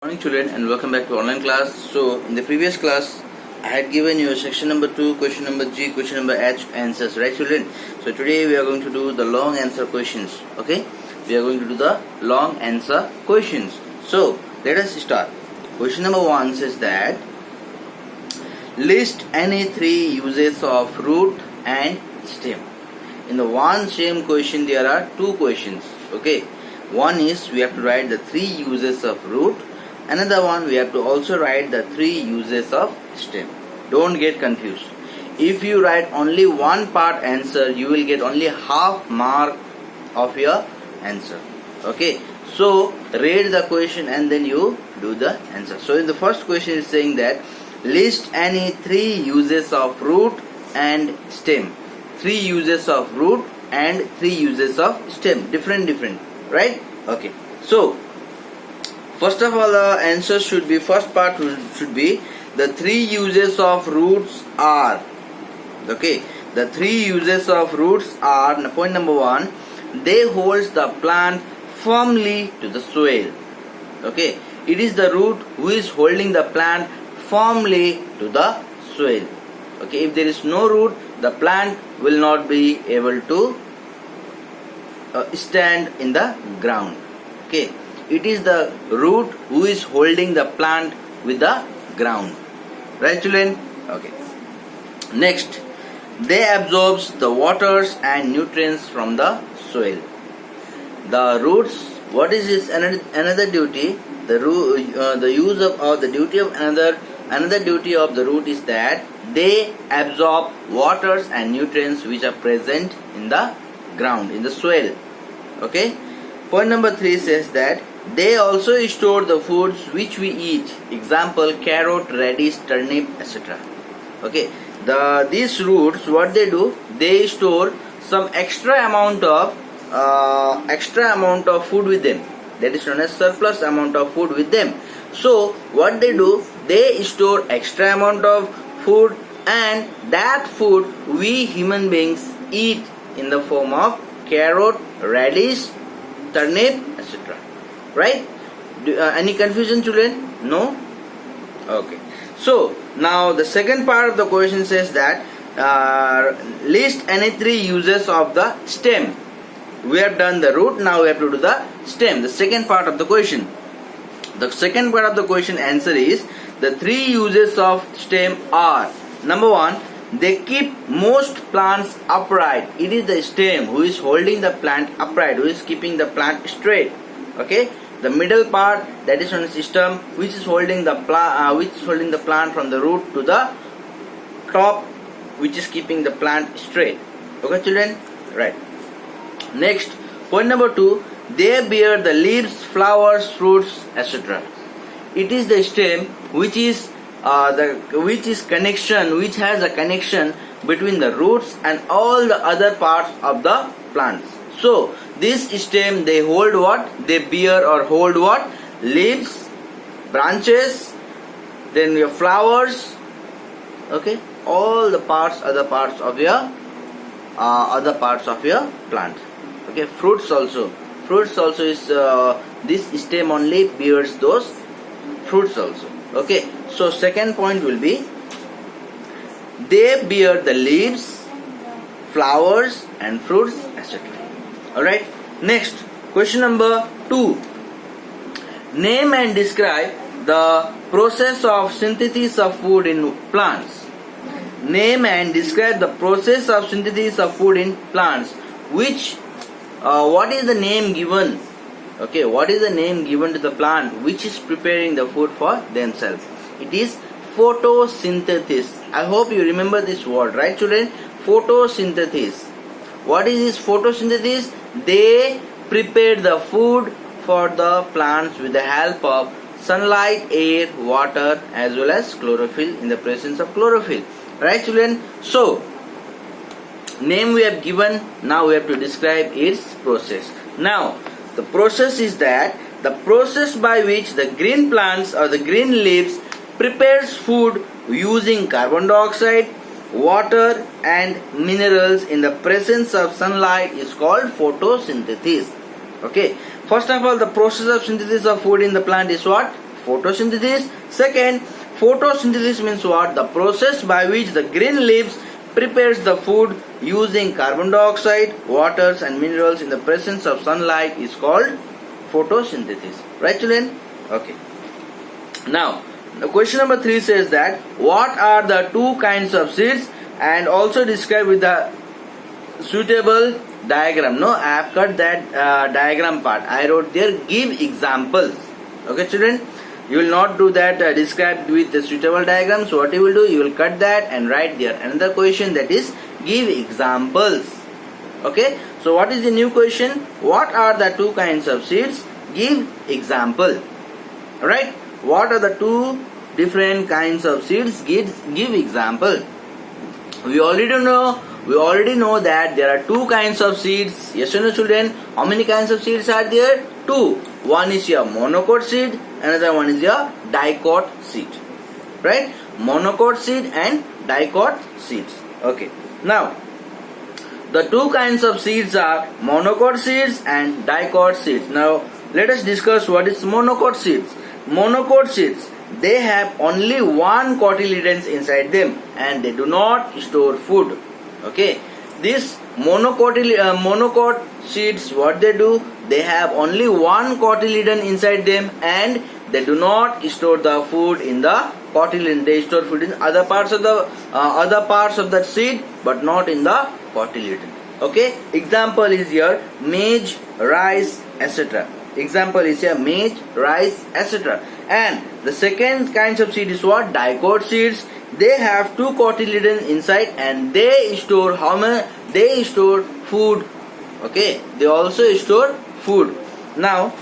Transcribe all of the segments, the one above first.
Morning children, and welcome back to online class. So in the previous class I had given you section number 2, question number G, question number H answers, right children? So today we are going to do the long answer questions. Okay, we are going to do the long answer questions. So let us start. Question number 1 says that list any 3 uses of root and stem. In the one same question there are 2 questions. Okay, one is we have to write the 3 uses of root. Another one we have to also write the 3 uses of stem. Don't get confused. If you write only one part answer, you will get only half mark of your answer. Okay, so read the question and then you do the answer. So in the first question is saying that list any 3 uses of root and stem. 3 uses of root and 3 uses of stem. Different, right? Okay, so first of all, the answer should be, first part should be the 3 uses of roots are. Okay, the 3 uses of roots are, point number 1, they hold the plant firmly to the soil. Okay, it is the root who is holding the plant firmly to the soil. Okay, if there is no root, the plant will not be able to stand in the ground. Okay, it is the root who is holding the plant with the ground. Right children? Okay. Next, they absorb the waters and nutrients from the soil. The roots, what is this another duty? The use of, or the duty of another duty of the root is that they absorb waters and nutrients which are present in the ground, in the soil. Okay. Point number 3 says that they also store the foods which we eat. Example, carrot, radish, turnip, etc. Okay, these roots, what they do, they store some extra amount of food with them. That is known as surplus amount of food with them. So what they do, they store extra amount of food, and that food we human beings eat in the form of carrot, radish, turnip, etc. Right? Any confusion children? No? Okay. So now the second part of the question says that list any 3 uses of the stem. We have done the root, now we have to do the stem. The second part of the question. The second part of the question answer is the 3 uses of stem are, number 1, they keep most plants upright. It is the stem who is holding the plant upright, who is keeping the plant straight. Okay, the middle part, that is known as stem, which is holding the plant from the root to the top, which is keeping the plant straight. Okay children, right? Next, point number 2, they bear the leaves, flowers, fruits, etc. It is the stem which has a connection between the roots and all the other parts of the plants. So this stem, they hold what? They bear or hold what? Leaves, branches, then your flowers. Okay, all the parts, other parts of your plant. Okay, fruits also is this stem only bears those fruits also. Okay, so second point will be they bear the leaves, flowers and fruits, etc. Alright, next, question number 2. Name and describe the process of synthesis of food in plants. Name and describe the process of synthesis of food in plants. Which, what is the name given? Okay, what is the name given to the plant which is preparing the food for themselves? It is photosynthesis. I hope you remember this word, right children? Photosynthesis. What is this photosynthesis? They prepare the food for the plants with the help of sunlight, air, water as well as chlorophyll, in the presence of chlorophyll. Right children? So, name we have given, now we have to describe its process. Now, the process is that the process by which the green plants or the green leaves prepares food using carbon dioxide, water and minerals in the presence of sunlight is called photosynthesis. Okay, first of all, the process of synthesis of food in the plant is what? photosynthesis. Second, photosynthesis means what? The process by which the green leaves prepares the food using carbon dioxide, waters and minerals in the presence of sunlight is called photosynthesis. Right, children? Okay. Now, the question number 3 says that what are the two kinds of seeds, and also describe with the suitable diagram. No, I have cut that diagram part. I wrote there, give examples. Okay, children? You will not do that described with the suitable diagram. So what you will do, you will cut that and write there another question, that is give examples. Okay, so what is the new question? What are the two kinds of seeds? Give example. Alright, what are the two different kinds of seeds? Give example. We already know that there are two kinds of seeds. Yes or no, children? How many kinds of seeds are there? Two. One is your monocot seed, another one is your dicot seed. Right? Monocot seed and dicot seeds. Okay. Now, the two kinds of seeds are monocot seeds and dicot seeds. Now, let us discuss what is monocot seeds. Monocot seeds, they have only one cotyledons inside them and they do not store food. Okay. This monocot seeds, what they do, they have only one cotyledon inside them and they do not store the food in the cotyledon. They store food in other parts of the seed, but not in the cotyledon. Okay. Example is here maize, rice, etc. Example is here maize, rice, etc. And the second kinds of seed is what? Dicot seeds. They have two cotyledons inside and they store how many? They store food. Okay, they also store food. Now,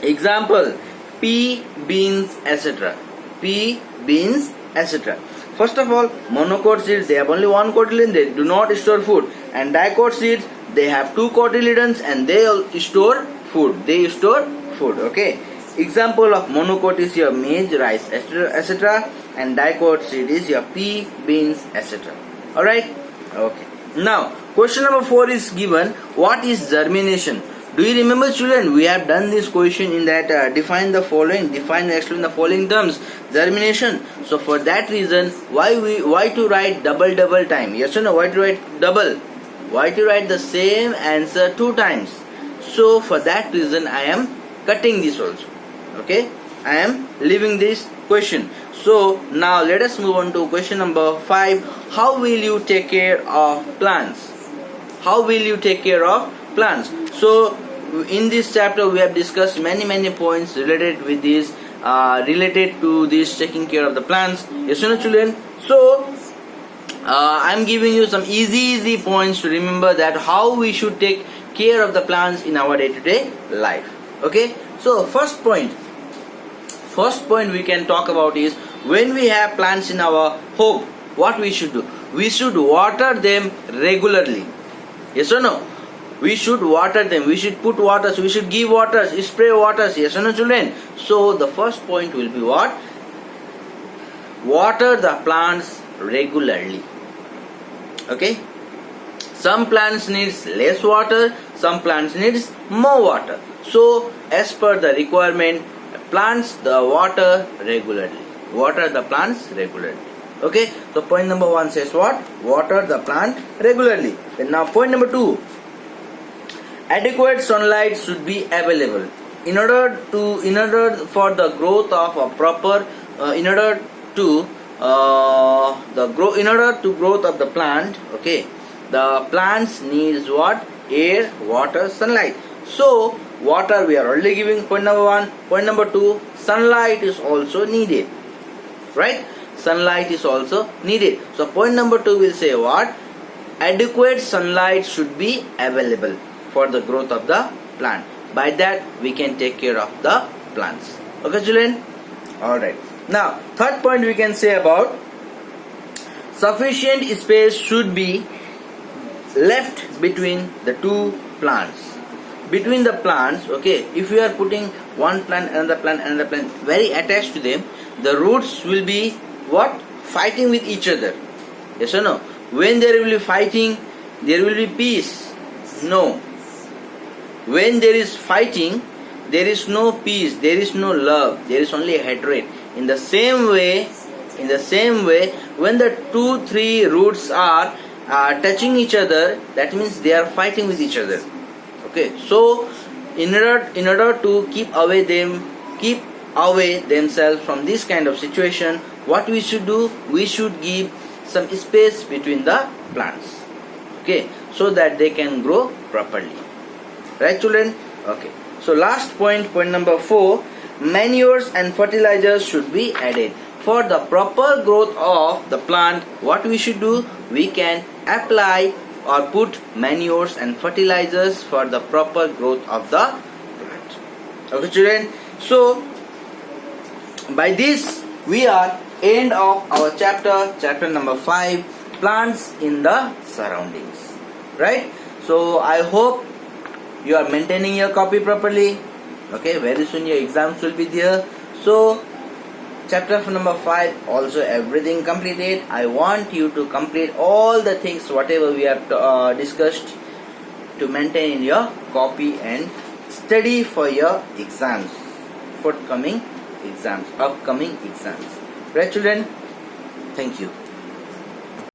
example pea, beans, etc. Pea, beans, etc. First of all, monocot seeds, they have only one cotyledon, they do not store food. And dicot seeds, they have two cotyledons and they store food. They store food. Okay. Example of monocot is your maize, rice, etc. And dicot seed is your pea, beans, etc. Alright? Okay. Now, question number 4 is given. What is germination? Do you remember, children? We have done this question in that define the following, define and explain the following terms. Germination. So for that reason, why to write double time? Yes or no? Why to write double? Why to write the same answer 2 times? So for that reason, I am cutting this also. Okay, I am leaving this question. So now let us move on to question number 5. How will you take care of plants? How will you take care of plants? So in this chapter we have discussed many points related with this, related to this taking care of the plants. Yes or no, children? So I am giving you some easy points to remember that how we should take care of the plants in our day-to-day life. Okay, so first point we can talk about is when we have plants in our home, what we should do? We should water them regularly. Yes or no? We should water them. We should put waters. We should give waters, spray waters. Yes or no, children? So the first point will be what? Water the plants regularly. Okay? Some plants needs less water, some plants needs more water. So as per the requirement, plants the water regularly. Water the plants regularly. Okay, so point number 1 says what? Water the plant regularly. And now point number 2. Adequate sunlight should be available. In order for the growth of a proper, in order to growth of the plant, okay, the plants needs what? Air, water, sunlight. So water we are already giving, point number 1. Point number 2, sunlight is also needed. Right? Sunlight is also needed. So point number 2 will say what? Adequate sunlight should be available for the growth of the plant. By that we can take care of the plants. Okay, children? Alright. Now third point we can say about sufficient space should be left between the two plants. Between the plants, okay, if you are putting one plant, another plant, very attached to them, the roots will be what? Fighting with each other. Yes or no? When there will be fighting, there will be peace. No. When there is fighting, there is no peace, there is no love, there is only hatred. In the same way, when the 2-3 roots are touching each other, that means they are fighting with each other. Okay, so in order to keep away themselves from this kind of situation, what we should do, we should give some space between the plants, okay, so that they can grow properly. Right, children? Okay, so last point number 4, manures and fertilizers should be added. For the proper growth of the plant, what we should do, we can apply or put manures and fertilizers for the proper growth of the plant. Okay, children? So by this we are end of our chapter number 5, plants in the surroundings. Right? So I hope you are maintaining your copy properly. Okay, very soon your exams will be there. So chapter number 5 also everything completed. I want you to complete all the things whatever we have discussed to maintain in your copy and study for your exams, upcoming exams. Right, children? Thank you.